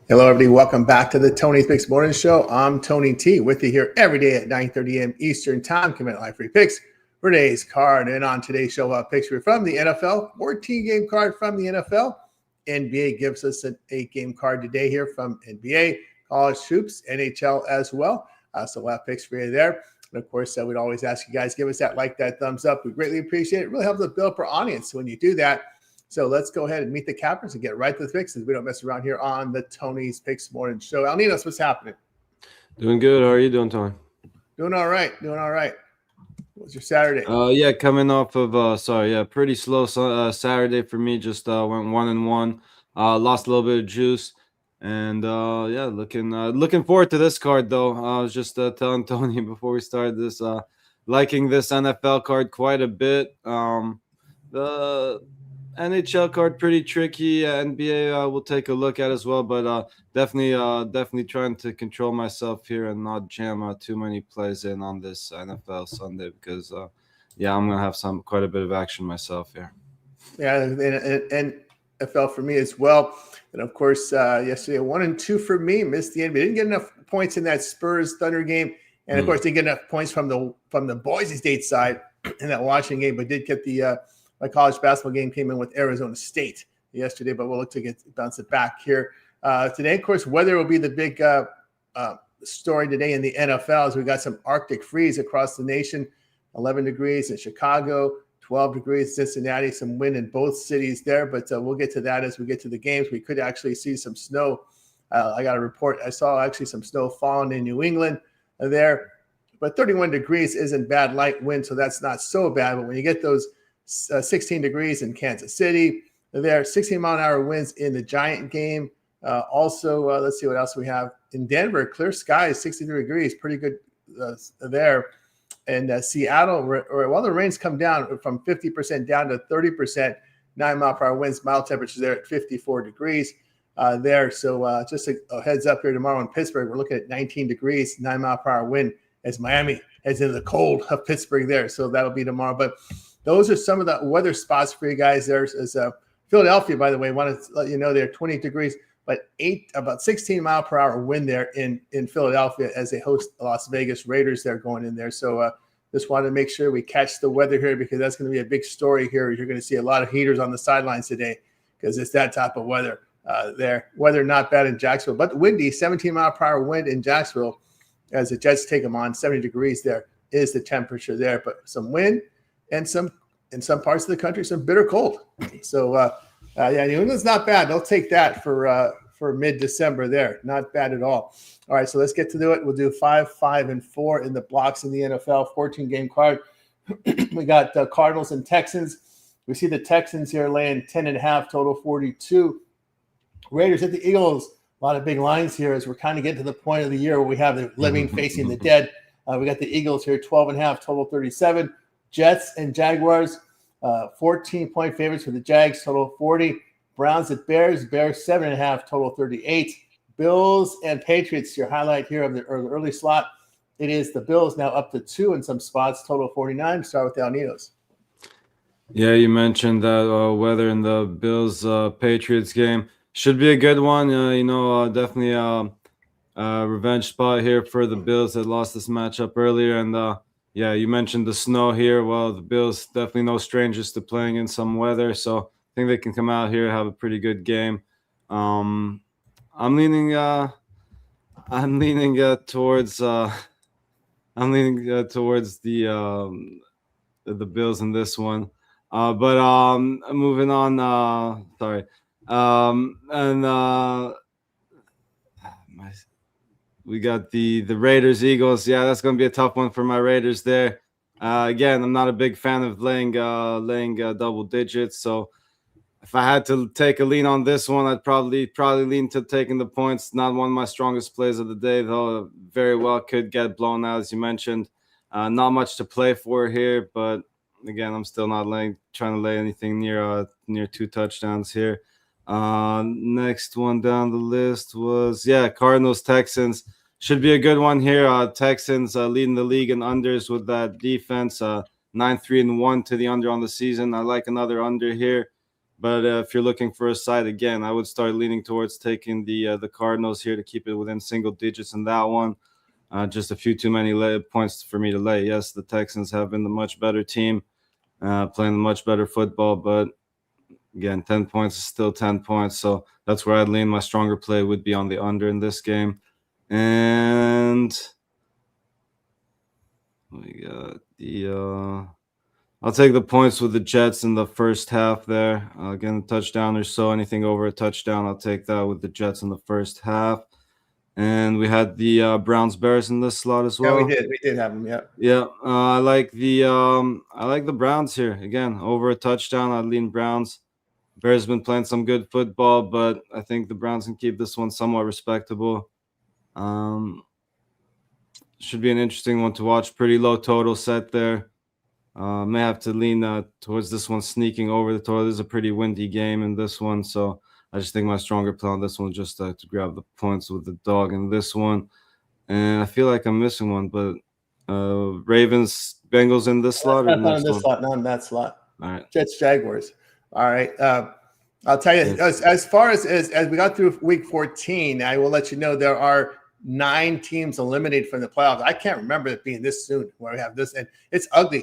Hello, everybody. Welcome back to the Tony's Picks Morning Show. I'm Tony T with you here every day at 9:30 a.m. Eastern Time. Commit live free picks for today's card. And on today's show, picks from the NFL, 14-game card from the NFL. NBA gives us an 8-game card today here from NBA, college hoops, NHL as well. So we'll have picks for you there. And of course, we'd always ask you guys, give us that like, that thumbs up. We greatly appreciate it. It really helps us build up our audience when you do that. So let's go ahead and meet the cappers and get right to the picks, as we don't mess around here on the Tony's Picks Morning Show. Alninos, what's happening? Doing good. How are you doing, Tony? Doing all right. What was your Saturday? Coming off of pretty slow Saturday for me. Just went 1-1. Lost a little bit of juice, and looking forward to this card though. I was just telling Tony before we started this, liking this NFL card quite a bit. The NHL card pretty tricky. NBA we'll take a look at as well, but definitely trying to control myself here and not jam too many plays in on this NFL Sunday because I'm gonna have quite a bit of action myself here. Yeah, and NFL for me as well. And of course, yesterday 1-2 for me. Missed the end. We didn't get enough points in that Spurs Thunder game, and of course didn't get enough points from the Boise State side in that Washington game, but did get the. My college basketball game came in with Arizona State yesterday, but we'll look to bounce it back here today. Of course, weather will be the big story today in the NFL as we got some Arctic freeze across the nation. 11 degrees in Chicago, 12 degrees Cincinnati, some wind in both cities there, but we'll get to that as we get to the games. We could actually see some snow. I got a report. I saw actually some snow falling in New England there, but 31 degrees isn't bad, light wind, so that's not so bad. But when you get those 16 degrees in Kansas City. There are 16-mile-an-hour winds in the Giant game. Also, let's see what else we have. In Denver, clear skies, 63 degrees, pretty good there. And Seattle, while the rains come down from 50% down to 30%, 9-mile-per-hour winds, mild temperatures there at 54 degrees there. So just a heads up here tomorrow in Pittsburgh, we're looking at 19 degrees, 9-mile-per-hour wind as Miami heads into the cold of Pittsburgh there. So that'll be tomorrow. But those are some of the weather spots for you guys. There's Philadelphia, by the way. I want to let you know they're 20 degrees, but about 16-mile-per-hour wind there in Philadelphia as they host Las Vegas Raiders. They're going in there. So just wanted to make sure we catch the weather here because that's going to be a big story here. You're going to see a lot of heaters on the sidelines today because it's that type of weather there. Weather not bad in Jacksonville, but windy, 17-mile-per-hour wind in Jacksonville as the Jets take them on. 70 degrees there is the temperature there, but some wind. And in some parts of the country, some bitter cold. So, New England's not bad. They'll take that for mid-December there. Not bad at all. All right, so let's get to it. We'll do 5, 5, and 4 in the blocks in the NFL, 14-game card. We got Cardinals and Texans. We see the Texans here laying 10.5, total 42. Raiders at the Eagles. A lot of big lines here as we're kind of getting to the point of the year where we have the living facing the dead. We got the Eagles here, 12.5, total 37. Jets and Jaguars, 14-point favorites for the Jags, total 40. Browns at Bears 7.5, total 38. Bills and Patriots, your highlight here of the early slot. It is the Bills now up to 2 in some spots, total 49. Start with the Alninos. Yeah, you mentioned that weather in the Bills Patriots game should be a good one. Definitely a revenge spot here for the Bills that lost this matchup earlier, and yeah, you mentioned the snow here. Well, the Bills definitely no strangers to playing in some weather, so I think they can come out here have a pretty good game. I'm leaning towards the Bills in this one. But moving on. We got the Raiders, Eagles. Yeah, that's going to be a tough one for my Raiders there. Again, I'm not a big fan of laying double digits. So if I had to take a lean on this one, I'd probably lean to taking the points. Not one of my strongest plays of the day, though. Very well could get blown out, as you mentioned. Not much to play for here, but again, I'm still not trying to lay anything near 2 touchdowns here. Next one down the list was Cardinals, Texans. Should be a good one here. Texans leading the league in unders with that defense. 9-3-1 to the under on the season. I like another under here. But if you're looking for a side again, I would start leaning towards taking the Cardinals here to keep it within single digits in that one. Just a few too many points for me to lay. Yes, the Texans have been the much better team, playing much better football, but again, 10 points is still 10 points. So that's where I'd lean. My stronger play would be on the under in this game. And we got the I'll take the points with the Jets in the first half there. Again, a touchdown or so, anything over a touchdown, I'll take that with the Jets in the first half. And we had the Browns Bears in this slot as well. Yeah, we did have them. Yeah. Yeah, I like the Browns here. Again, over a touchdown, I'd lean Browns. Bears been playing some good football, but I think the Browns can keep this one somewhat respectable. Should be an interesting one to watch. Pretty low total set there. May have to lean towards this one sneaking over the total. This is a pretty windy game in this one, so I just think my stronger play on this one just to grab the points with the dog in this one. And I feel like I'm missing one, but Ravens, Bengals in this slot? Not in this slot, not in that slot. All right. Jets, Jaguars. All right. I'll tell you, as far as we got through week 14, I will let you know there are 9 teams eliminated from the playoffs. I can't remember it being this soon where we have this, and it's ugly.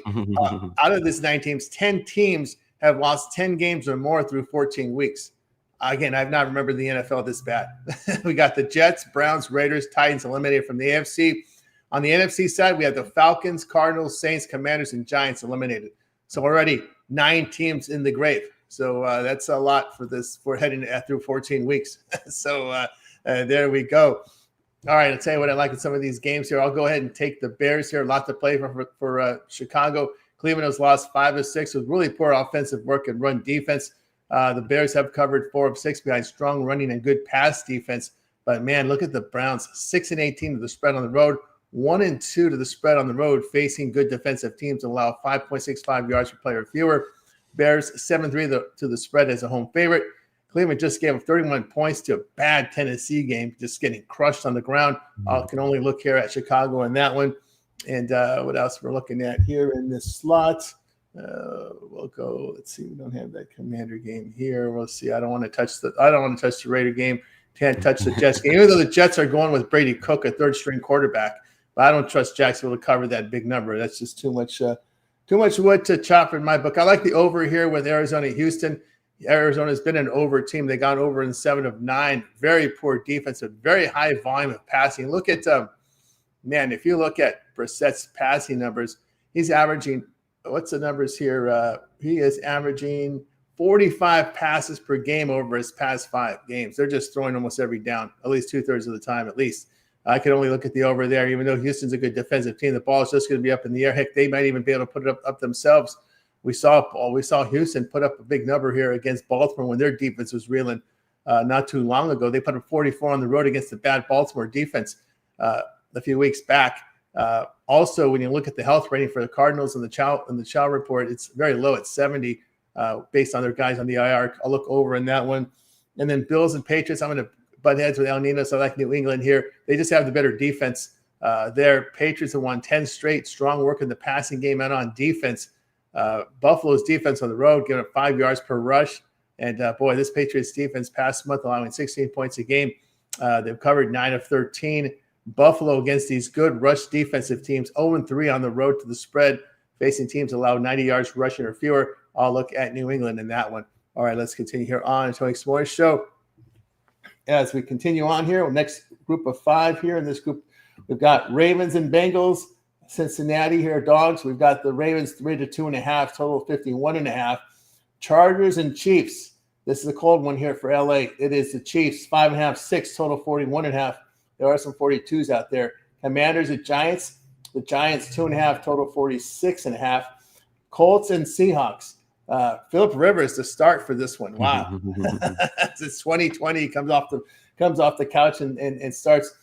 Out of this 9 teams, 10 teams have lost 10 games or more through 14 weeks. Again, I've not remembered the NFL this bad. We got the Jets, Browns, Raiders, Titans eliminated from the AFC. On the NFC side, we have the Falcons, Cardinals, Saints, Commanders, and Giants eliminated. So already 9 teams in the grave. So that's a lot for this. We're heading through 14 weeks. So there we go. All right, I'll tell you what I like in some of these games here. I'll go ahead and take the Bears here. A lot to play for Chicago. Cleveland has lost 5 of 6 with really poor offensive work and run defense. The Bears have covered 4 of 6 behind strong running and good pass defense. But, man, look at the Browns, 6-18 to the spread on the road, 1-2 to the spread on the road, facing good defensive teams, allow 5.65 yards per player or fewer. Bears 7-3 to the spread as a home favorite. Cleveland just gave up 31 points to a bad Tennessee game, just getting crushed on the ground. I can only look here at Chicago in that one. And what else we're looking at here in this slot? We'll go. Let's see. We don't have that Commander game here. We'll see. I don't want to touch the Raider game. Can't touch the Jets game. Even though the Jets are going with Brady Cook, a third-string quarterback, but I don't trust Jacksonville to cover that big number. That's just too much wood to chop in my book. I like the over here with Arizona, Houston. Arizona's been an over team. They got over in 7 of 9. Very poor defense, a very high volume of passing. Look at if you look at Brissett's passing numbers, he's averaging. What's the numbers here? He is averaging 45 passes per game over his past 5 games. They're just throwing almost every down, at least 2/3 of the time, at least. I can only look at the over there, even though Houston's a good defensive team. The ball is just going to be up in the air. Heck, they might even be able to put it up themselves. We saw Houston put up a big number here against Baltimore when their defense was reeling not too long ago. They put up 44 on the road against the bad Baltimore defense a few weeks back. Also, when you look at the health rating for the Cardinals in the Chow report, it's very low at 70 based on their guys on the IR. I'll look over in that one. And then Bills and Patriots, I'm going to butt heads with El Nino, so I like New England here. They just have the better defense. Their Patriots have won 10 straight, strong work in the passing game and on defense. Buffalo's defense on the road, giving up 5 yards per rush. And, boy, this Patriots defense past month allowing 16 points a game. They've covered 9 of 13. Buffalo against these good rush defensive teams, 0-3 on the road to the spread, facing teams allow 90 yards rushing or fewer. I'll look at New England in that one. All right, let's continue here on Tony S'more's show. As we continue on here, next group of 5 here in this group, we've got Ravens and Bengals, Cincinnati here, dogs. We've got the Ravens 3 to 2.5, total 51.5. Chargers and Chiefs. This is a cold one here for LA. It is the Chiefs 5.5, 6, total 41.5. There are some 42s out there. Commanders at Giants. The Giants 2.5, total 46.5. Colts and Seahawks. Phillip Rivers to start for this one. Wow. It's 2020. Comes off the couch and starts.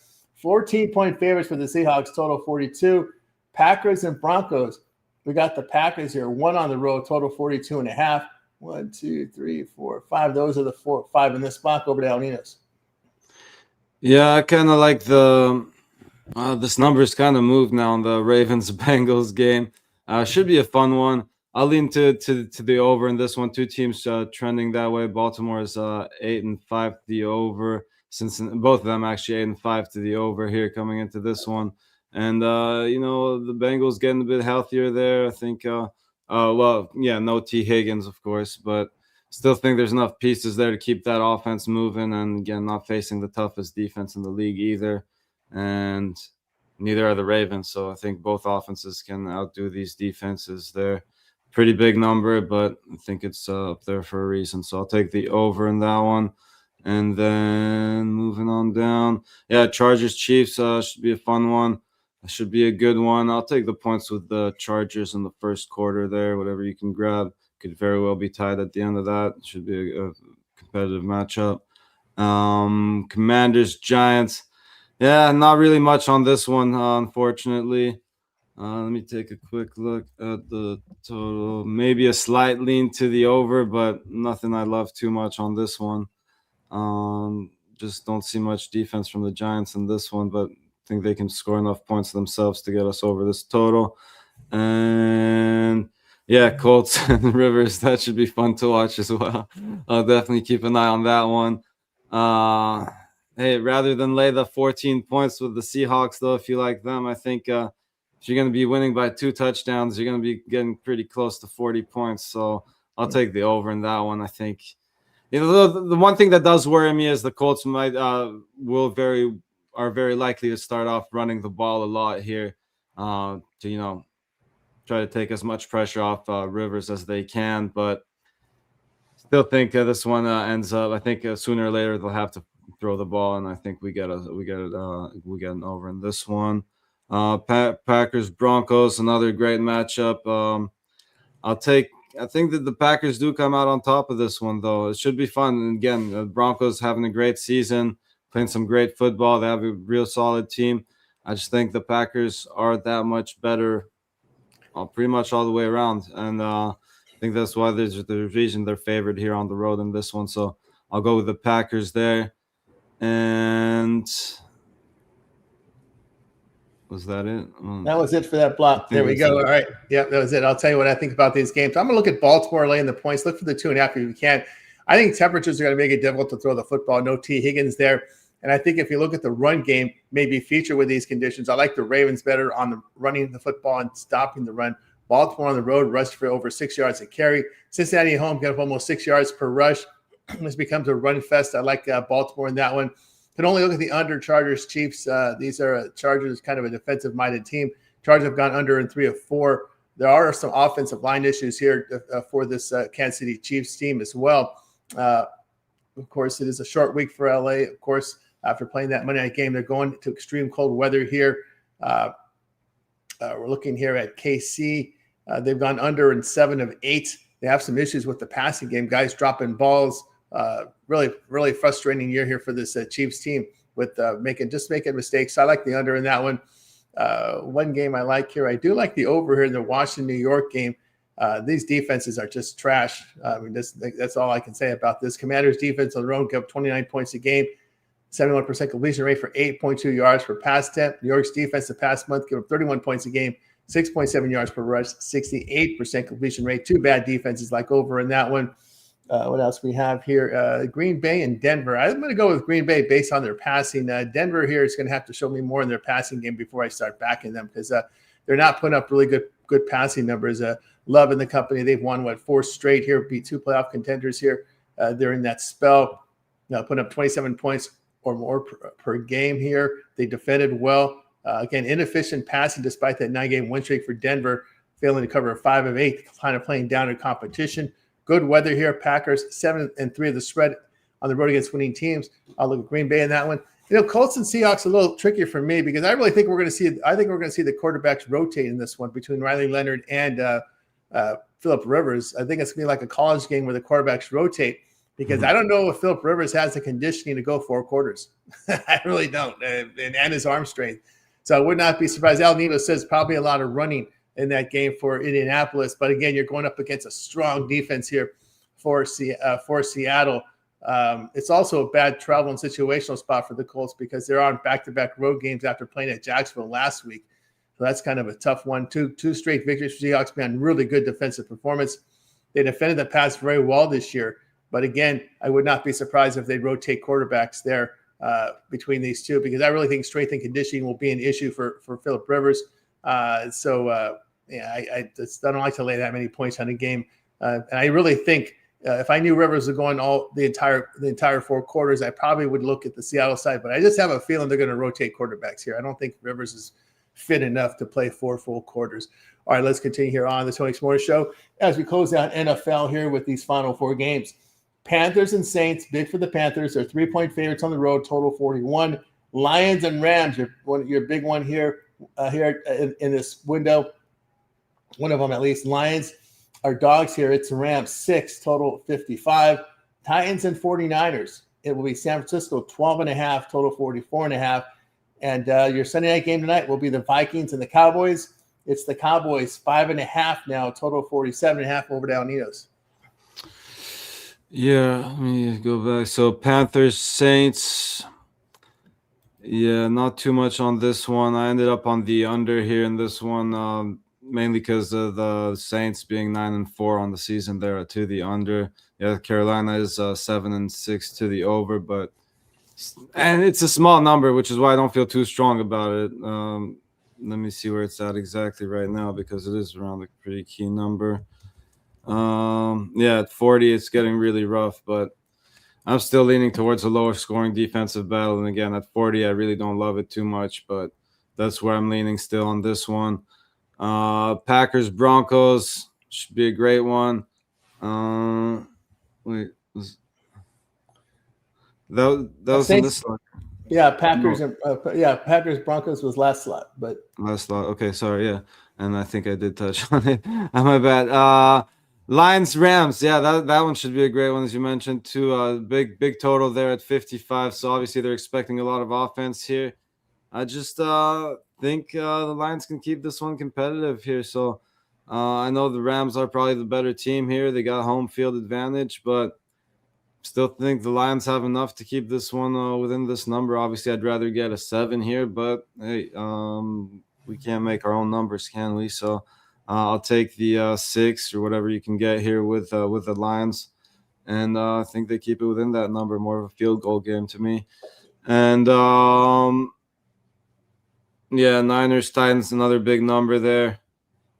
14-point favorites for the Seahawks, total 42. Packers and Broncos. We got the Packers here. 1 on the road, total 42.5. 1, 2, 3, 4, 5. Those are the 5 in this spot. Over to El Ninos. Yeah, I kind of like this number's kind of moved now in the Ravens-Bengals game. Should be a fun one. I'll lean to the over in this one. Two teams trending that way. Baltimore is 8-5 to the over. Since both of them actually 8-5 to the over here coming into this one. And the Bengals getting a bit healthier there. I think no T. Higgins, of course, but still think there's enough pieces there to keep that offense moving. And again, not facing the toughest defense in the league either. And neither are the Ravens. So I think both offenses can outdo these defenses there. Pretty big number, but I think it's up there for a reason. So I'll take the over in that one. And then moving on down. Yeah, Chargers Chiefs should be a fun one. Should be a good one. I'll take the points with the Chargers in the first quarter there. Whatever you can grab. Could very well be tied at the end of that. Should be a competitive matchup. Commanders Giants. Yeah, not really much on this one, unfortunately. Let me take a quick look at the total. Maybe a slight lean to the over, but nothing I love too much on this one. Just don't see much defense from the Giants in this one, but I think they can score enough points themselves to get us over this total. And yeah, Colts and Rivers, that should be fun to watch as well. I'll definitely keep an eye on that one. Hey, rather than lay the 14 points with the Seahawks, though, if you like them, I think if you're going to be winning by 2 touchdowns, you're going to be getting pretty close to 40 points. So I'll take the over in that one. I think, the one thing that does worry me is the Colts are very likely to start off running the ball a lot here to, try to take as much pressure off Rivers as they can. But still think this one ends up, I think sooner or later they'll have to throw the ball, and I think we get an over in this one. Packers Broncos, another great matchup. I think that the Packers do come out on top of this one, though. It should be fun. And again, the Broncos having a great season, playing some great football. They have a real solid team. I just think the Packers are that much better, pretty much all the way around, and I think that's why there's the reason they're favored here on the road in this one. So I'll go with the Packers there. And was that it? That was it for that block. There we go. All right. Yeah, that was it. I'll tell you what I think about these games. I'm going to look at Baltimore laying the points. Look for the 2.5 if you can. I think temperatures are going to make it difficult to throw the football. No T. Higgins there. And I think if you look at the run game, maybe feature with these conditions. I like the Ravens better on the running the football and stopping the run. Baltimore on the road rushed for over 6 yards a carry. Cincinnati at home got up almost 6 yards per rush. This becomes a run fest. I like Baltimore in that one. Can only look at the under Chargers Chiefs. These are Chargers, kind of a defensive-minded team. Chargers have gone under in 3 of 4. There are some offensive line issues here for this Kansas City Chiefs team as well. Of course, it is a short week for LA. Of course, after playing that Monday night game, they're going to extreme cold weather here. We're looking here at KC. They've gone under in 7 of 8. They have some issues with the passing game. Guys dropping balls. Really, really frustrating year here for this Chiefs team with making mistakes. I like the under in that one. One game I like here. I do like the over here in the Washington, New York game. These defenses are just trash. I mean, that's all I can say about this. Commanders defense on their own give up 29 points a game, 71% completion rate for 8.2 yards per pass attempt. New York's defense the past month give up 31 points a game, 6.7 yards per rush, 68% completion rate. Two bad defenses like over in that one. What else we have here? Green Bay and Denver. I'm going to go with Green Bay based on their passing. Denver here is going to have to show me more in their passing game before I start backing them because they're not putting up really good passing numbers. Love in the company. They've won, 4 straight here, beat 2 playoff contenders here during that spell. Putting up 27 points or more per game here. They defended well. Again, inefficient passing despite that 9-game win streak for Denver, failing to cover 5 of 8, kind of playing down in competition. Good weather here. Packers 7-3 of the spread on the road against winning teams. I'll look at Green Bay in that one. Colts and Seahawks a little trickier for me because I really think we're going to see. I think we're going to see the quarterbacks rotate in this one between Riley Leonard and Phillip Rivers. I think it's going to be like a college game where the quarterbacks rotate because I don't know if Phillip Rivers has the conditioning to go 4 quarters. I really don't, and his arm strength. So I would not be surprised. Al Nino says probably a lot of running in that game for Indianapolis. But again, you're going up against a strong defense here for Seattle. It's also a bad travel and situational spot for the Colts because they're on back-to-back road games after playing at Jacksonville last week. So that's kind of a tough one. Two straight victories for Seahawks behind really good defensive performance. They defended the pass very well this year. But again, I would not be surprised if they rotate quarterbacks there between these two, because I really think strength and conditioning will be an issue for Phillip Rivers. I don't like to lay that many points on a game. And I really think if I knew Rivers was going the entire 4 quarters, I probably would look at the Seattle side. But I just have a feeling they're going to rotate quarterbacks here. I don't think Rivers is fit enough to play 4 full quarters. All right, let's continue here on the Tony S'mores Show as we close out NFL here with these final 4 games. Panthers and Saints, big for the Panthers. They're 3-point favorites on the road, total 41. Lions and Rams, your big one here in this window. One of them at least. Lions are dogs here. It's Rams 6, total 55. Titans and 49ers. It will be San Francisco 12.5, total 44.5. And your Sunday night game tonight will be the Vikings and the Cowboys. It's the Cowboys 5.5 now, total 47.5 over down Ninos. Yeah, let me go back. So Panthers, Saints. Yeah, not too much on this one. I ended up on the under here in this one, mainly because of the Saints being 9-4 on the season there to the under. Yeah, Carolina is 7-6 to the over, and it's a small number, which is why I don't feel too strong about it. Let me see where it's at exactly right now, because it is around a pretty key number. At 40, it's getting really rough, but I'm still leaning towards a lower scoring defensive battle. And again, at 40, I really don't love it too much, but that's where I'm leaning still on this one. Packers, Broncos should be a great one. That was in this slot. Yeah, Packers and Packers Broncos was last slot, but last slot. Okay, sorry, yeah, and I think I did touch on it. My bad. Lions, Rams. Yeah, that one should be a great one, as you mentioned, too. Big total there at 55. So obviously they're expecting a lot of offense here. I just think the Lions can keep this one competitive here. So I know the Rams are probably the better team here. They got home field advantage, but still think the Lions have enough to keep this one within this number. Obviously, I'd rather get a 7 here, but hey, we can't make our own numbers, can we? So I'll take the 6 or whatever you can get here with the Lions, and I think they keep it within that number. More of a field goal game to me. And Niners, Titans, another big number there.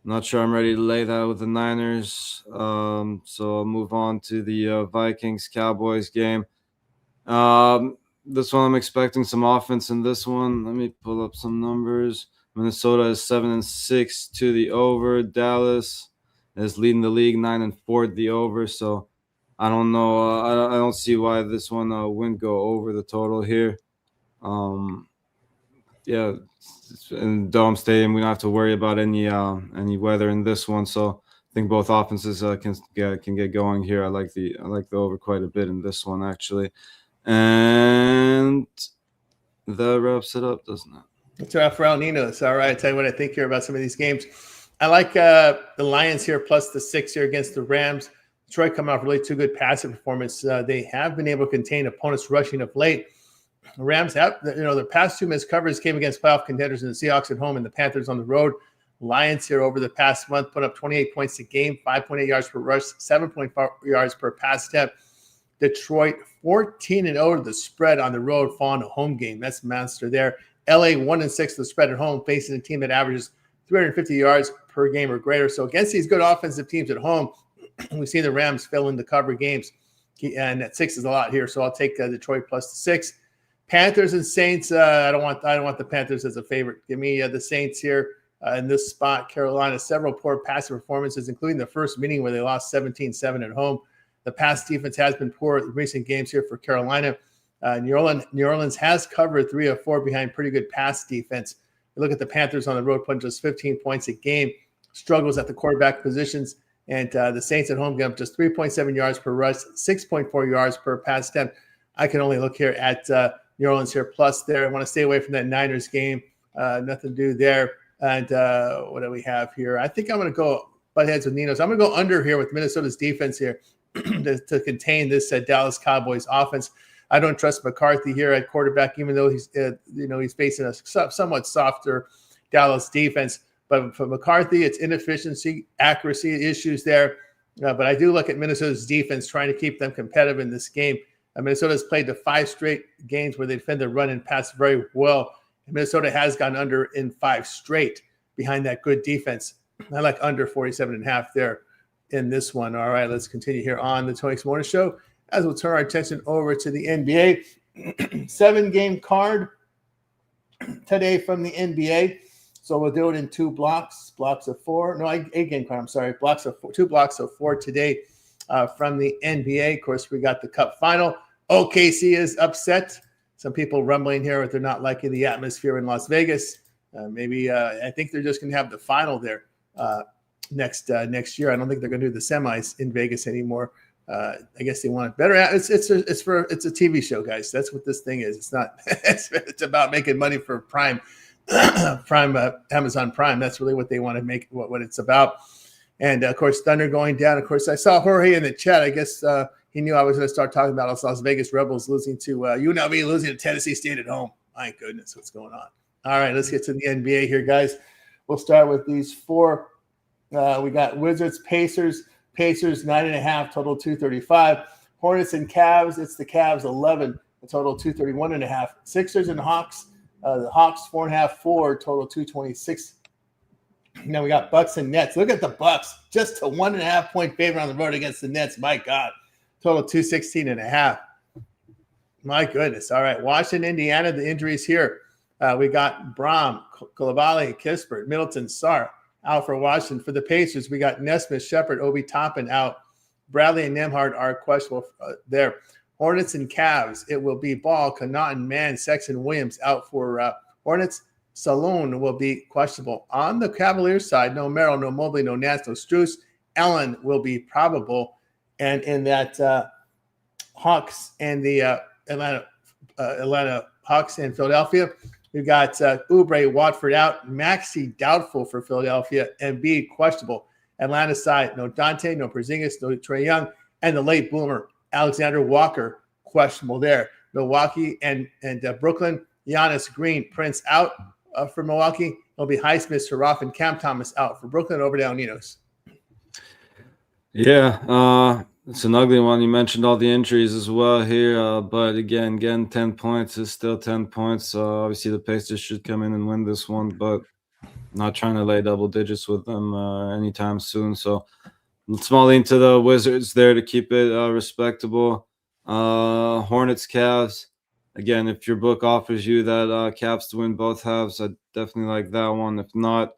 Not sure I'm ready to lay that with the Niners. So I'll move on to the Vikings Cowboys game. This one I'm expecting some offense in this one. Let me pull up some numbers. Minnesota is 7-6 to the over. Dallas is leading the league 9-4 to the over. So I don't know. I don't see why this one wouldn't go over the total here. In Dome Stadium, we don't have to worry about any weather in this one. So I think both offenses can get going here. I like the over quite a bit in this one, actually, and that wraps it up, doesn't it? That's right for El Ninos. All right, I'll tell you what I think here about some of these games. I like the Lions here plus the 6 here against the Rams. Detroit coming off really 2 good passive performance. They have been able to contain opponents rushing of late. The Rams have, their past 2 missed covers came against playoff contenders and the Seahawks at home and the Panthers on the road. Lions here over the past month put up 28 points a game, 5.8 yards per rush, 7.4 yards per pass attempt. Detroit 14-0 to the spread on the road, following a home game. That's monster there. LA 1-6 to the spread at home, facing a team that averages 350 yards per game or greater. So against these good offensive teams at home, we see the Rams fill in the cover games, and that 6 is a lot here. So I'll take Detroit plus the 6. Panthers and Saints. I don't want the Panthers as a favorite. Give me the Saints here in this spot. Carolina, several poor passing performances, including the first meeting where they lost 17-7 at home. The pass defense has been poor in recent games here for Carolina. New Orleans has covered 3 of 4 behind pretty good pass defense. You look at the Panthers on the road, putting just 15 points a game, struggles at the quarterback positions, and the Saints at home give up just 3.7 yards per rush, 6.4 yards per pass attempt. I can only look here at New Orleans here plus there. I want to stay away from that Niners game. Nothing to do there. And what do we have here? I think I'm going to go butt heads with Ninos. I'm going to go under here with Minnesota's defense here to contain this Dallas Cowboys offense. I don't trust McCarthy here at quarterback, even though he's facing a somewhat softer Dallas defense. But for McCarthy, it's inefficiency, accuracy issues there. But I do look at Minnesota's defense trying to keep them competitive in this game. Minnesota's played the 5 straight games where they defend the run and pass very well. And Minnesota has gone under in 5 straight behind that good defense. I like under 47.5 there in this one. All right, let's continue here on the Tony Morning Show as we'll turn our attention over to the NBA. 7-game card today from the NBA. So we'll do it in 2 blocks of 4. No, 8-game card. I'm sorry, 2 blocks of 4 today from the NBA. Of course, we got the Cup final. OKC is upset. Some people rumbling here that they're not liking the atmosphere in Las Vegas. I think they're just going to have the final there next year. I don't think they're going to do the semis in Vegas anymore. I guess they want it better. It's a TV show, guys. That's what this thing is. It's not. It's about making money for Prime, Amazon Prime. That's really what they want to make. What it's about. And of course, Thunder going down. Of course, I saw Jorge in the chat. I guess he knew I was going to start talking about us Las Vegas Rebels losing to UNLV, losing to Tennessee State at home. My goodness, what's going on? All right, let's get to the NBA here, guys. We'll start with these 4. We got Wizards, Pacers 9.5, total 235. Hornets and Cavs, it's the Cavs 11, a total 231.5. Sixers and Hawks, the Hawks 4.5, 4, total 226. Now we got Bucks and Nets. Look at the Bucks, just a 1.5 point favorite on the road against the Nets. My God, total 216.5. My goodness. All right, Washington, Indiana, the injuries here. We got Braum, Coulibaly, Kispert, Middleton, Sarr out for Washington. For the Pacers, we got Nesmith, Shepard, Obi Toppin out. Bradley and Nembhard are questionable there. Hornets and Cavs, it will be Ball, Connaughton, Mann, Sexton, Williams out for Hornets. Saloon will be questionable. On the Cavaliers side, no Merrill, no Mobley, no Nance, no Strus. Allen will be probable. And in that Hawks and the Atlanta Hawks and Philadelphia, we've got Oubre, Watford out. Maxey doubtful for Philadelphia. Embiid questionable. Atlanta side, no Dante, no Porzingis, no Trae Young. And the late bloomer, Alexander Walker, questionable there. Milwaukee and Brooklyn, Giannis, Green, Prince out for Milwaukee. It'll be Highsmith, Saraf, and Cam Thomas out for Brooklyn. Over to Ninos. Yeah, it's an ugly one. You mentioned all the injuries as well here, but again, getting 10 points is still 10 points. Obviously, the Pacers should come in and win this one, but not trying to lay double digits with them anytime soon. So small lean to the Wizards there to keep it respectable. Hornets, Cavs. Again, if your book offers you that Cavs to win both halves, I definitely like that one. If not,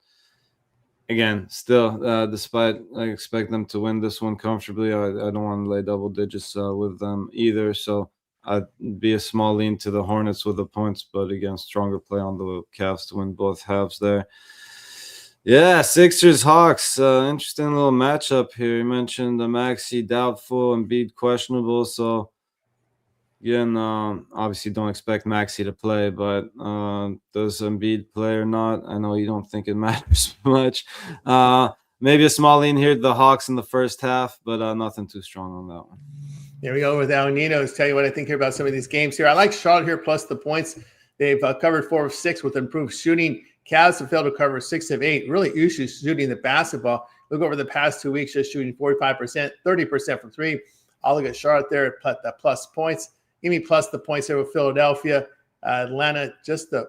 again, still, despite I expect them to win this one comfortably, I don't want to lay double digits with them either. So I'd be a small lean to the Hornets with the points, but again, stronger play on the Cavs to win both halves there. Yeah, Sixers, Hawks, interesting little matchup here. You mentioned the Maxey doubtful and Embiid questionable, so again, obviously don't expect Maxey to play, but does Embiid play or not? I know you don't think it matters much. Maybe a small lean here to the Hawks in the first half, but nothing too strong on that one. There we go with Al Ninos. Tell you what I think here about some of these games here. I like Charlotte here plus the points. They've covered 4 of 6 with improved shooting. Cavs have failed to cover 6 of 8. Really issues shooting the basketball. Look over the past 2 weeks, just shooting 45%, 30% from 3. I'll look at Charlotte there at plus points. Give me plus the points there with Philadelphia. Atlanta, just the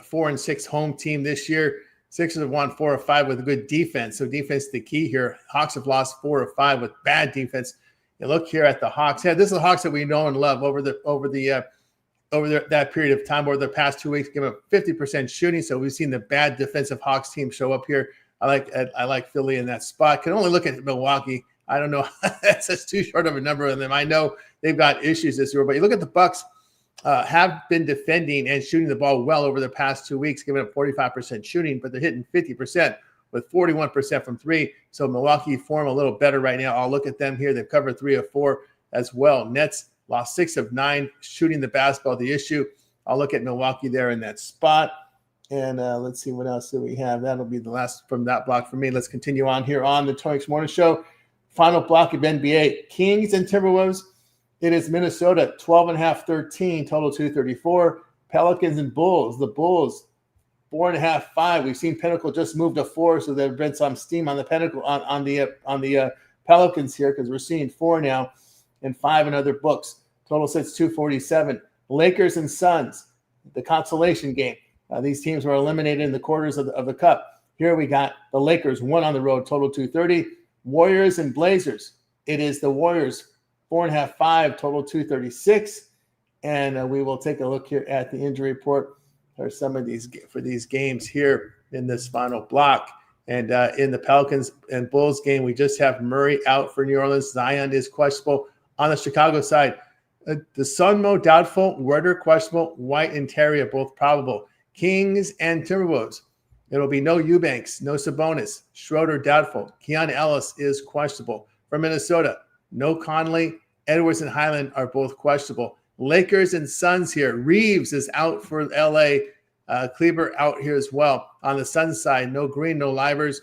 4-6 home team this year. Sixers have won 4 of 5 with good defense. So defense is the key here. Hawks have lost 4 of 5 with bad defense. You look here at the Hawks. Yeah, this is the Hawks that we know and love over that period of time, over the past 2 weeks, give up 50% shooting. So we've seen the bad defensive Hawks team show up here. I like Philly in that spot. Can only look at Milwaukee. I don't know. That's too short of a number of them. I know they've got issues this year, but you look at the Bucks have been defending and shooting the ball well over the past 2 weeks, giving up 45% shooting, but they're hitting 50% with 41% from 3. So Milwaukee form a little better right now. I'll look at them here. They've covered 3 of 4 as well. Nets lost 6 of 9 shooting the basketball, the issue. I'll look at Milwaukee there in that spot. And let's see what else do we have. That'll be the last from that block for me. Let's continue on here on the Tony Morning Show. Final block of NBA. Kings and Timberwolves. It is Minnesota, 12.5-13, total 234. Pelicans and Bulls. The Bulls 4.5, 5. We've seen Pinnacle just move to 4, so there's been some steam on the Pinnacle on the Pelicans here, because we're seeing 4 now and 5 in other books. Total sits 247. Lakers and Suns, the consolation game. These teams were eliminated in the quarters of the Cup. Here we got the Lakers, 1 on the road, total 230. Warriors and Blazers. It is the Warriors, 4.5, 5, total 236. And we will take a look here at the injury report for some of these games here in this final block. And in the Pelicans and Bulls game, we just have Murray out for New Orleans. Zion is questionable. On the Chicago side, the Sunmo doubtful, Werder questionable, White and Terry are both probable. Kings and Timberwolves. There will be no Eubanks, no Sabonis. Schroeder doubtful. Keon Ellis is questionable. For Minnesota, no Conley. Edwards and Highland are both questionable. Lakers and Suns here. Reeves is out for LA. Kleber out here as well. On the Suns side, no Green, no Livers.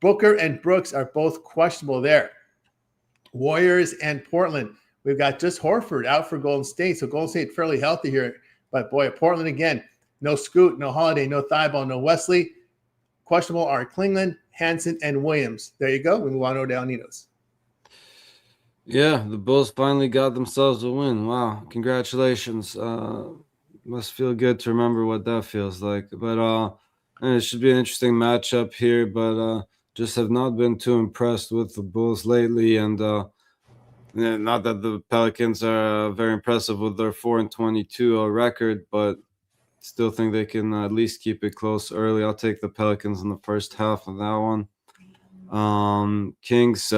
Booker and Brooks are both questionable there. Warriors and Portland. We've got just Horford out for Golden State. So Golden State fairly healthy here. But boy, Portland again. No Scoot, no Holiday, no Thibault, no Wesley. Questionable are Klingland, Hansen, and Williams. There you go. We move on to Ninos. Yeah, the Bulls finally got themselves a win. Wow, congratulations. Must feel good to remember what that feels like. But it should be an interesting matchup here, but just have not been too impressed with the Bulls lately. And not that the Pelicans are very impressive with their 4-22 record, but still think they can at least keep it close early. I'll take the Pelicans in the first half of that one. Kings,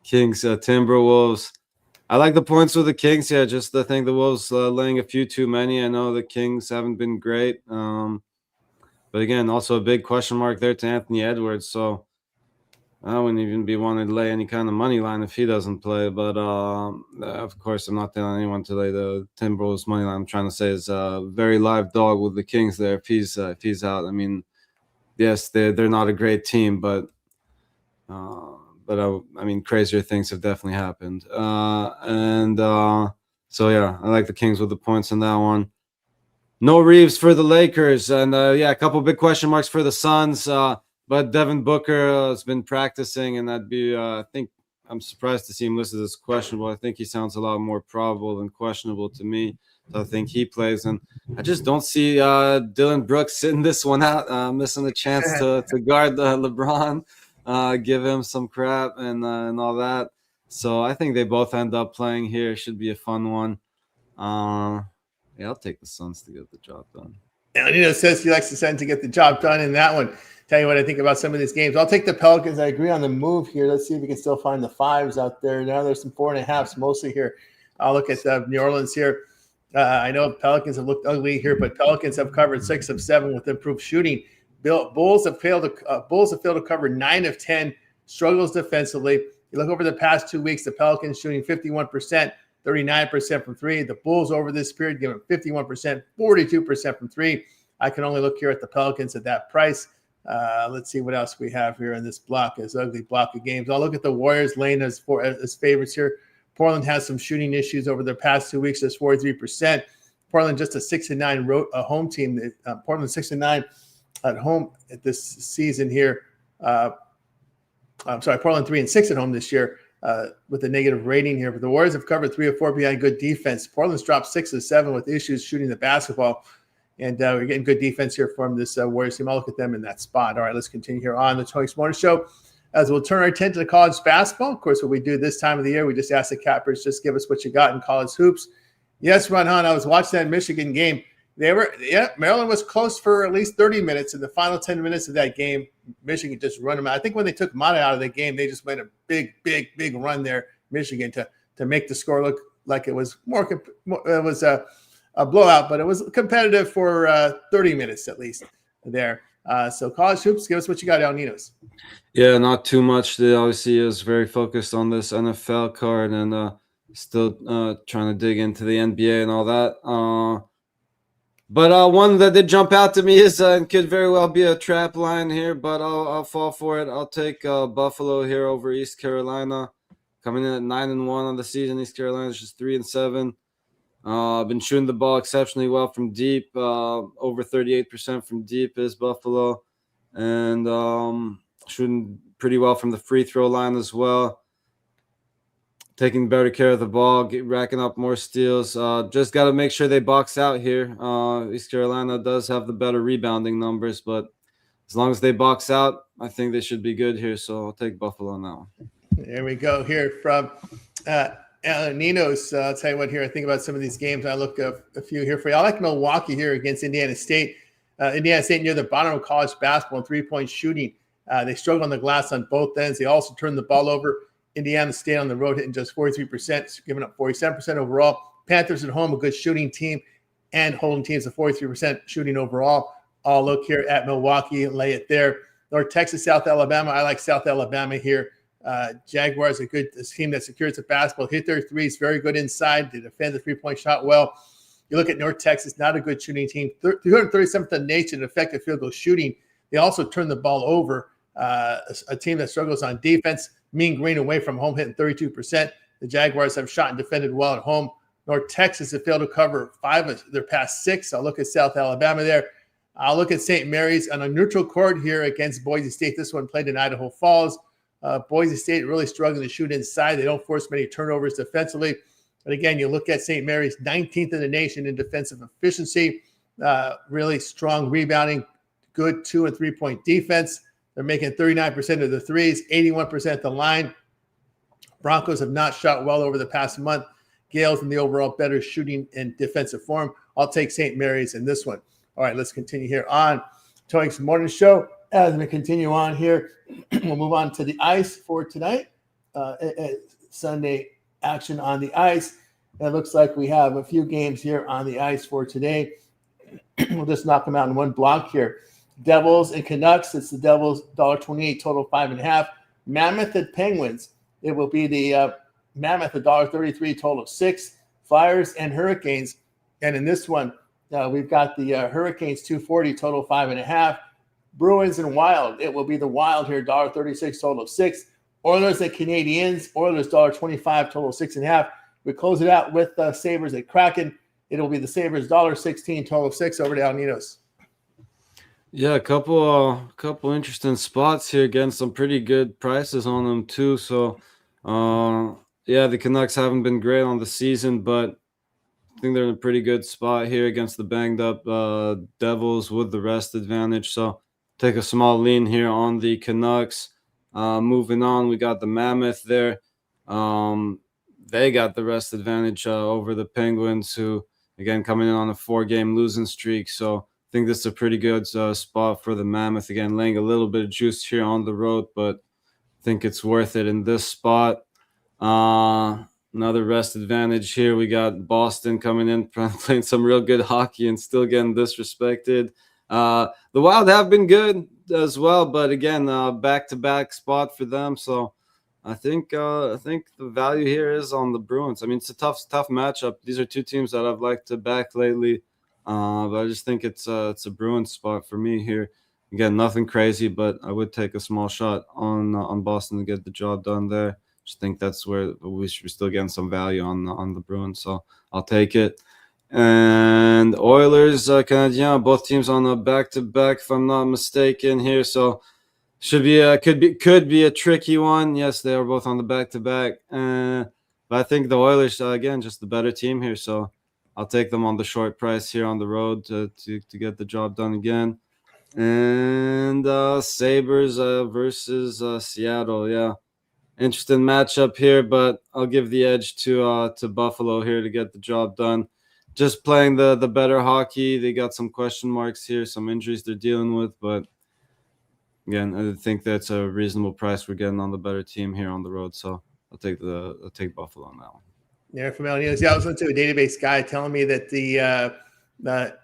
Timberwolves. I like the points with the Kings here. Just I think the Wolves laying a few too many. I know the Kings haven't been great. But again, also a big question mark there to Anthony Edwards. So I wouldn't even be wanting to lay any kind of money line if he doesn't play. But of course, I'm not telling anyone to lay the Timberwolves money line. I'm trying to say is a very live dog with the Kings there. If he's out, I mean, yes, they're not a great team, but I mean, crazier things have definitely happened. So yeah, I like the Kings with the points on that one. No Reeves for the Lakers, and a couple big question marks for the Suns. But Devin Booker has been practicing, and that'd be, I think, I'm surprised to see him listed as questionable. I think he sounds a lot more probable than questionable to me. So I think he plays. And I just don't see Dylan Brooks sitting this one out, missing a chance to guard LeBron, give him some crap and all that. So I think they both end up playing here. It should be a fun one. I'll take the Suns to get the job done. Nino says he likes the Suns to get the job done in that one. Tell you what I think about some of these games. I'll take the Pelicans. I agree on the move here. Let's see if we can still find the 5s out there. Now there's some 4.5s mostly here. I'll look at New Orleans here. I know Pelicans have looked ugly here, but Pelicans have covered 6 of 7 with improved shooting. Bulls have failed to cover 9 of 10. Struggles defensively. You look over the past 2 weeks, the Pelicans shooting 51%, 39% from 3. The Bulls over this period giving 51%, 42% from 3. I can only look here at the Pelicans at that price. Let's see what else we have here in this block, this ugly block of games. I'll look at the Warriors laying as favorites here. Portland has some shooting issues over their past 2 weeks. There's 43%. Portland just a 6-9 home team. Portland 6-9 at home at this season here. I'm sorry, Portland 3-6 at home this year with a negative rating here. But the Warriors have covered 3 of 4 behind good defense. Portland's dropped 6 of 7 with issues shooting the basketball. And we're getting good defense here from this Warriors team. I'll look at them in that spot. All right, let's continue here on the Tony Morning Show as we'll turn our attention to college basketball. Of course, what we do this time of the year, we just ask the cappers, just give us what you got in college hoops. Yes, Ron Hahn, I was watching that Michigan game. Maryland was close for at least 30 minutes. In the final 10 minutes of that game, Michigan just run them out. I think when they took Mata out of the game, they just made a big run there, Michigan, to make the score look like it was a blowout, but it was competitive for 30 minutes at least there. So college hoops, give us what you got, El Ninos. Yeah, not too much. They obviously is very focused on this NFL card and still trying to dig into the NBA and all that. But one that did jump out to me is and could very well be a trap line here, but I'll fall for it. I'll take Buffalo here over East Carolina, coming in at 9-1 on the season. East Carolina is just 3-7. Been shooting the ball exceptionally well from deep. Over 38% from deep is Buffalo. And shooting pretty well from the free throw line as well. Taking better care of the ball, racking up more steals. Just got to make sure they box out here. East Carolina does have the better rebounding numbers, but as long as they box out, I think they should be good here. So I'll take Buffalo now. There we go here from Nino's. I'll tell you what here. I think about some of these games. I look a few here for you. I like Milwaukee here against Indiana State. Indiana State near the bottom of college basketball and three-point shooting. They struggle on the glass on both ends. They also turn the ball over. Indiana State on the road hitting just 43%, giving up 47% overall. Panthers at home, a good shooting team, and holding teams at 43% shooting overall. I'll look here at Milwaukee, lay it there. North Texas, South Alabama. I like South Alabama here. Jaguars, a team that secures the basketball, hit their threes, very good inside. They defend the three-point shot well. You look at North Texas, not a good shooting team. 337th in the nation in effective field goal shooting. They also turn the ball over. A team that struggles on defense. Mean Green away from home hitting 32%. The Jaguars have shot and defended well at home. North Texas have failed to cover 5 of their past 6. I'll look at South Alabama there. I'll look at St. Mary's on a neutral court here against Boise State. This one played in Idaho Falls. Boise State really struggling to shoot inside. They don't force many turnovers defensively. But again, you look at St. Mary's, 19th in the nation in defensive efficiency, really strong rebounding, good 2- and 3-point defense. They're making 39% of the threes, 81% at the line. Broncos have not shot well over the past month. Gales in the overall better shooting and defensive form. I'll take St. Mary's in this one. All right, let's continue here on Tony's Morning Show. As we continue on here, we'll move on to the ice for tonight. Sunday action on the ice. It looks like we have a few games here on the ice for today. We'll just knock them out in one block here. Devils and Canucks. It's the Devils, $1.28, total 5.5. Mammoth at Penguins. It will be the Mammoth, $1.33, total of 6. Flyers and Hurricanes. And in this one, we've got the Hurricanes, $2.40, total 5.5. Bruins and Wild. It will be the Wild here, $1.36, total of 6. Oilers at Canadiens. Oilers, $1.25, total of 6.5. We close it out with Sabres at Kraken. It'll be the Sabres, $1.16, total of 6. Over to Al Ninos. Yeah, a couple interesting spots here, getting some pretty good prices on them too. So, yeah, the Canucks haven't been great on the season, but I think they're in a pretty good spot here against the banged up Devils with the rest advantage. So, take a small lean here on the Canucks. Moving on, we got the Mammoth there. They got the rest advantage over the Penguins, who again coming in on a 4-game losing streak. So. I think this is a pretty good spot for the Mammoth. Again, laying a little bit of juice here on the road, but I think it's worth it in this spot. Another rest advantage here. We got Boston coming in, playing some real good hockey and still getting disrespected. The Wild have been good as well, but again, back-to-back spot for them. So I think the value here is on the Bruins. I mean, it's a tough matchup. These are two teams that I've liked to back lately. But I just think it's a Bruins spot for me here. Again, nothing crazy, but I would take a small shot on Boston to get the job done there. Just think that's where we should be still getting some value on the Bruins, so I'll take it. And Oilers, Canadiens, both teams on a back-to-back, if I'm not mistaken here. So should be could be a tricky one. Yes, they are both on the back-to-back, but I think the Oilers again just the better team here. So. I'll take them on the short price here on the road to get the job done again. And Sabres versus Seattle. Yeah, interesting matchup here, but I'll give the edge to Buffalo here to get the job done. Just playing the better hockey. They got some question marks here, some injuries they're dealing with, but again, I think that's a reasonable price we're getting on the better team here on the road. So I'll take Buffalo on that one. Yeah, from El Ninos. Yeah, I was listening to a database guy telling me that the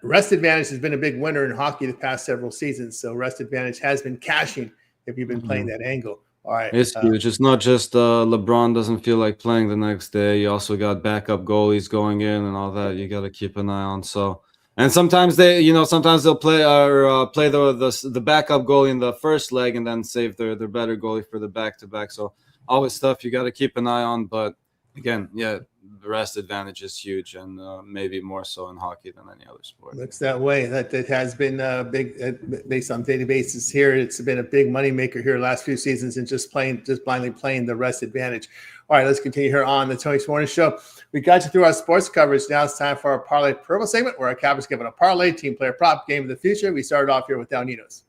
rest advantage has been a big winner in hockey the past several seasons. So rest advantage has been cashing if you've been playing that angle. All right. It's huge. It's not just LeBron doesn't feel like playing the next day. You also got backup goalies going in and all that. You got to keep an eye on. So, and sometimes they'll play the backup goalie in the first leg and then save their better goalie for the back-to-back. So always stuff you got to keep an eye on, but again, yeah, the rest advantage is huge, and maybe more so in hockey than any other sport. Looks that way. That has been big based on daily basis here. It's been a big moneymaker here last few seasons, and just blindly playing the rest advantage. All right, let's continue here on the Tony's Morning Show. We got you through our sports coverage. Now it's time for our Parlay Purple segment, where our cappers give it a parlay, team player prop, game of the future. We started off here with Al Ninos.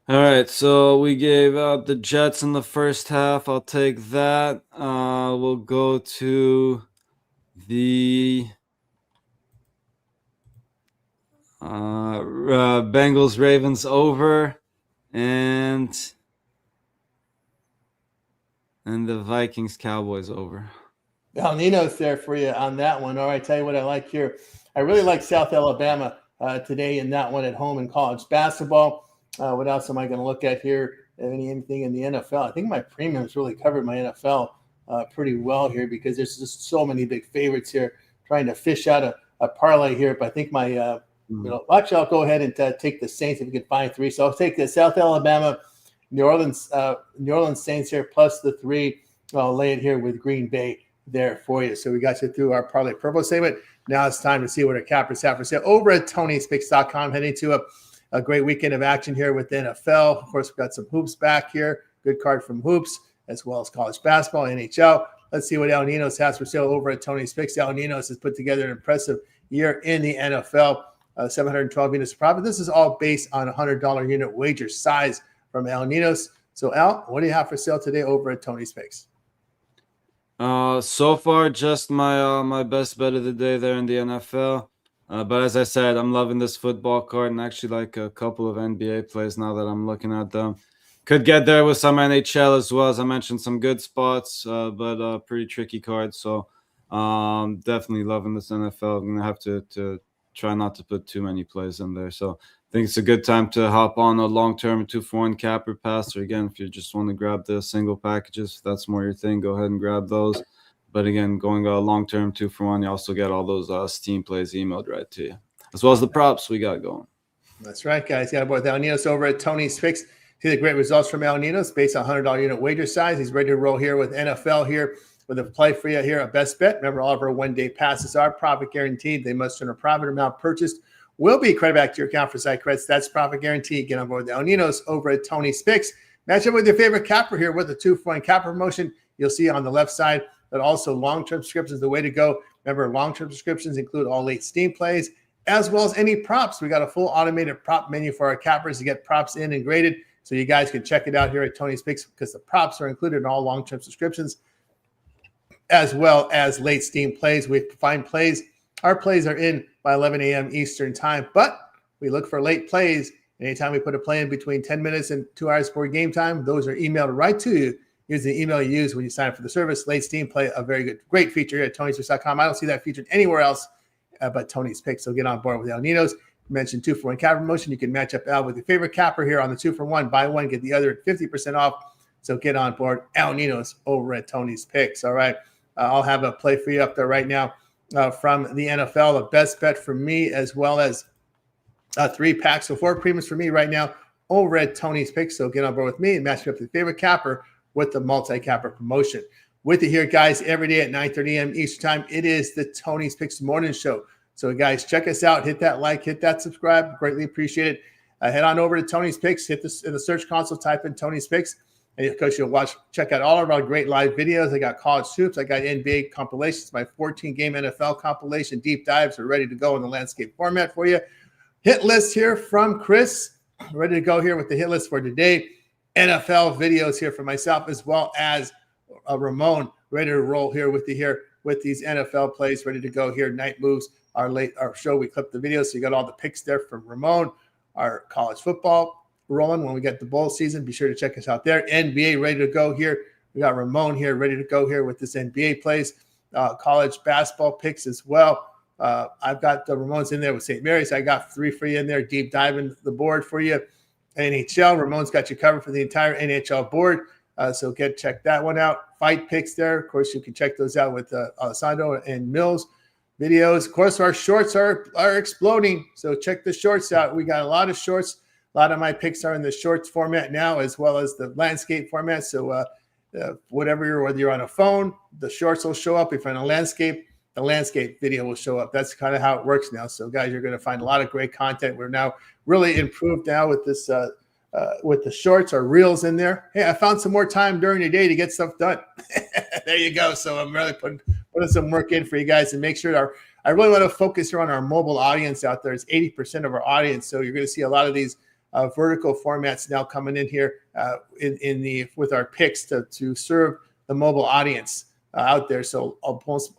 All right, so we gave out the Jets in the first half. I'll take that. We'll go to the Bengals Ravens over, and the Vikings Cowboys over. Al Nino's there for you on that one. All right, tell you what I like here. I really like South Alabama today in that one at home in college basketball. What else am I going to look at here? Anything in the NFL? I think my premiums really covered my NFL pretty well here, because there's just so many big favorites here. Trying to fish out a parlay here, but I think my actually I'll go ahead and take the Saints if you can find 3. So I'll take the South Alabama, New Orleans Saints here plus the 3. I'll lay it here with Green Bay there for you. So we got you through our parlay purple segment. Now it's time to see what our cappers have for sale over at Tony'sPicks.com. Heading to a great weekend of action here with the NFL. Of course, we've got some hoops back here. Good card from hoops, as well as college basketball, NHL. Let's see what El Ninos has for sale over at Tony's Picks. El Ninos has put together an impressive year in the NFL. 712 units of profit. This is all based on a $100 unit wager size from El Ninos. So, Al, what do you have for sale today over at Tony's Picks? So far, just my best bet of the day there in the NFL. But as I said, I'm loving this football card, and actually like a couple of NBA plays now that I'm looking at them. Could get there with some NHL as well. As I mentioned, some good spots, but pretty tricky cards. So definitely loving this NFL. I'm going to have to try not to put too many plays in there. So I think it's a good time to hop on a long-term 2-for-1 capper pass. Or again, if you just want to grab the single packages, if that's more your thing, go ahead and grab those. But again, going long-term 2-for-1, you also get all those Steam plays emailed right to you, as well as the props we got going. That's right, guys. Got both Al Ninos over at Tony's Picks. See the great results from Al Ninos based on $100 unit wager size. He's ready to roll here with NFL here with a play for you here, a best bet. Remember, all of our one-day passes are profit guaranteed. They must earn a profit amount purchased will be credit back to your account for site credits. That's profit guaranteed. Get on board with Al Ninos over at Tony's Picks. Match up with your favorite capper here with the 2-for-1 capper promotion. You'll see on the left side, but also long-term subscriptions is the way to go. Remember, long-term subscriptions include all late Steam plays, as well as any props. We got a full automated prop menu for our cappers to get props in and graded. So you guys can check it out here at Tony's Picks, because the props are included in all long-term subscriptions, as well as late Steam plays. We find plays. Our plays are in by 11 a.m. Eastern time, but we look for late plays. Anytime we put a play in between 10 minutes and 2 hours before game time, those are emailed right to you. Here's the email you use when you sign up for the service. Late Steam play, a great feature here at Tony'sPicks.com. I don't see that featured anywhere else but Tony's Picks. So get on board with El Ninos. Mentioned 2-for-1 capper promotion. You can match up Al with your favorite capper here on the 2-for-1. Buy one, get the other at 50% off. So get on board Al Ninos over at Tony's Picks. All right. I'll have a play for you up there right now from the NFL. A best bet for me, as well as 3 packs. So 4 premiums for me right now over at Tony's Picks. So get on board with me and match up your favorite capper with the multi-capper promotion. With it here, guys, every day at 9:30 a.m. Eastern time, it is the Tony's Picks Morning Show. So, guys, check us out. Hit that like, hit that subscribe. Greatly appreciate it. Head on over to Tony's Picks. Hit this in the search console. Type in Tony's Picks. And, of course, you'll check out all of our great live videos. I got college hoops. I got NBA compilations. My 14-game NFL compilation deep dives are ready to go in the landscape format for you. Hit list here from Chris. Ready to go here with the hit list for today. NFL videos here for myself, as well as Ramon. Ready to roll here with these NFL plays. Ready to go here. Night moves. Our show, we clipped the video, so you got all the picks there from Ramon. Our college football rolling when we get the bowl season. Be sure to check us out there. NBA ready to go here. We got Ramon here ready to go here with this NBA plays. College basketball picks as well. I've got the Ramon's in there with St. Mary's. I got 3 for you in there. Deep diving the board for you. NHL, Ramon's got you covered for the entire NHL board. So check that one out. Fight picks there. Of course, you can check those out with Alessandro and Mills videos. Of course, our shorts are exploding. So check the shorts out. We got a lot of shorts. A lot of my picks are in the shorts format now, as well as the landscape format. So whether you're on a phone, the shorts will show up. If you're on a landscape, the landscape video will show up. That's kind of how it works now. So guys, you're going to find a lot of great content. We're now really improved now with this, with the shorts or reels in there. Hey, I found some more time during the day to get stuff done. There you go. So I'm really putting some work in for you guys, and make sure I really want to focus here on our mobile audience out there. It's 80% of our audience. So you're going to see a lot of these vertical formats now coming in here with our picks to serve the mobile audience out there. So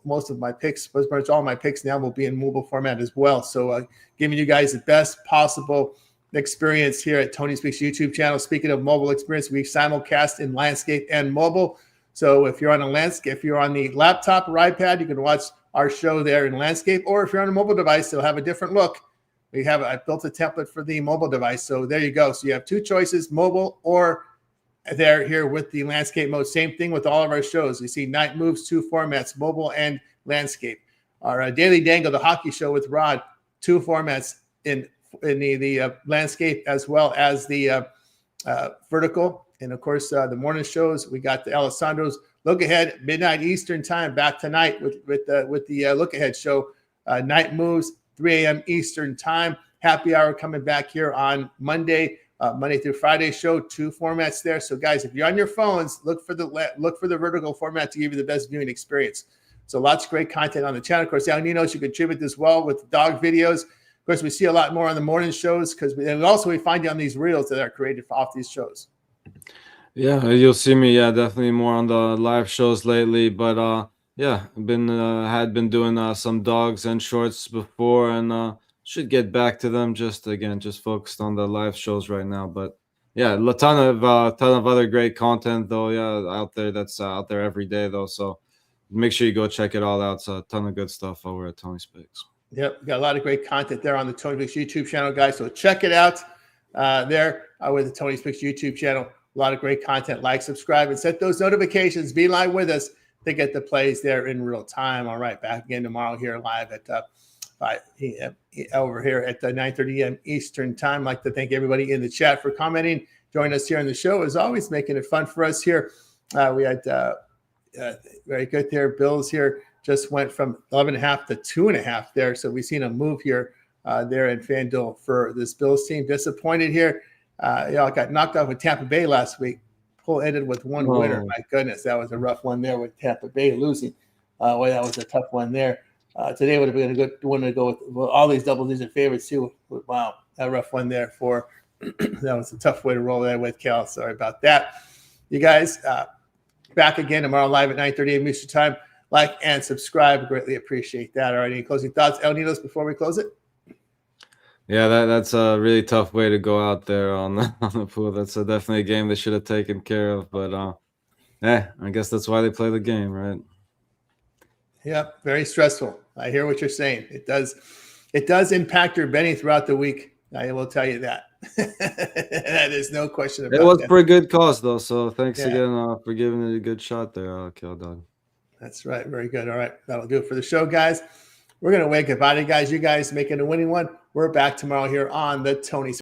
most of my picks, pretty much all my picks now will be in mobile format as well. So giving you guys the best possible experience here at Tony Speaks YouTube channel. Speaking of mobile experience, we simulcast in landscape and mobile. So if you're on a landscape, if you're on the laptop or iPad, you can watch our show there in landscape, or if you're on a mobile device, it'll have a different look. I built a template for the mobile device. So there you go. So you have two choices, mobile or there here with the landscape mode. Same thing with all of our shows. You see Night Moves, two formats, mobile and landscape. Our Daily Dangle, the hockey show with Rod, two formats in the landscape as well as the vertical. And of course, the morning shows, we got the Alessandro's Look Ahead, midnight Eastern time, back tonight with the Look Ahead show. Night Moves, 3 a.m. Eastern time. Happy Hour coming back here on Monday through Friday show. Two formats there. So guys, if you're on your phones, look for the vertical format to give you the best viewing experience. So lots of great content on the channel. Of course, Al Ninos, you contribute as well with dog videos. Of course, we see a lot more on the morning shows and also we find you on these reels that are created off these shows. Yeah, you'll see me. Yeah, definitely more on the live shows lately. But yeah, had been doing some dogs and shorts before, and should get back to them. Just focused on the live shows right now. But yeah, a ton of other great content though. Yeah, out there that's out there every day though. So make sure you go check it all out. It's a ton of good stuff over at Tony Speaks. Yep, got a lot of great content there on the Tony Speaks YouTube channel, guys. So check it out there with the Tony Speaks YouTube channel. A lot of great content. Like, subscribe, and set those notifications. Be live with us to get the plays there in real time. All right, back again tomorrow here live at 5 p.m. over here at 9:30 a.m. Eastern time. I'd like to thank everybody in the chat for commenting. Join us here on the show. As always, making it fun for us here. We had very good there. Bills here just went from 11.5 to 2.5 there. So we've seen a move here there in FanDuel for this Bills team. Disappointed here. Y'all got knocked off with Tampa Bay last week. Pull ended with one winner. My goodness, that was a rough one there with Tampa Bay losing. That was a tough one there. Today would have been a good one to go with all these double-digit favorites too. Wow, that rough one there for that was a tough way to roll that with Cal. Sorry about that. You guys, back again tomorrow live at 9:30 a.m. Eastern time. Like and subscribe. Greatly appreciate that. All right, any closing thoughts, El Ninos, before we close it? Yeah, that's a really tough way to go out there on the pool. That's definitely a game they should have taken care of. But I guess that's why they play the game, right? Yeah, very stressful. I hear what you're saying. It does impact your betting throughout the week. I will tell you that. There's no question about it. It was for a good cause, though. So thanks again for giving it a good shot there, Kill Dog. That's right. Very good. All right. That'll do it for the show, guys. We're going to wake up out of you guys. You guys making a winning one. We're back tomorrow here on the Tony